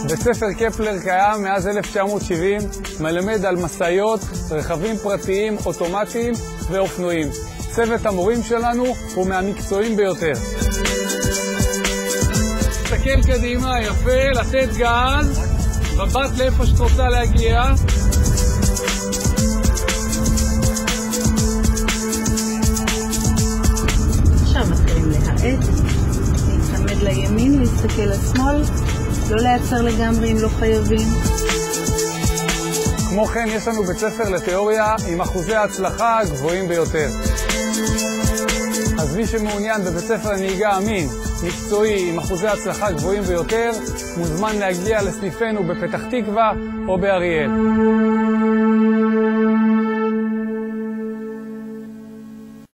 בית ספר קפלר קיים מאז 1970, מלמד על מסעיות, רכבים פרטיים, אוטומטיים ואופנועים. צוות המורים שלנו הוא מהמקצועיים ביותר. תסתכל קדימה, יפה, לתת גז, מבט לאיפה שאת רוצה להגיע. עכשיו מתחילים להאט, להצמד לימין, להסתכל לשמאל, לא לייצר לגמרי אם לא חייבים. כמו כן, יש לנו בית ספר לתיאוריה עם אחוזי ההצלחה הגבוהים ביותר. אז מי שמעוניין בבית ספר לנהיגה אמין, מקצועי, עם אחוזי הצלחה גבוהים ביותר, מוזמן להגיע לסניפנו בפתח תקווה או באריאל.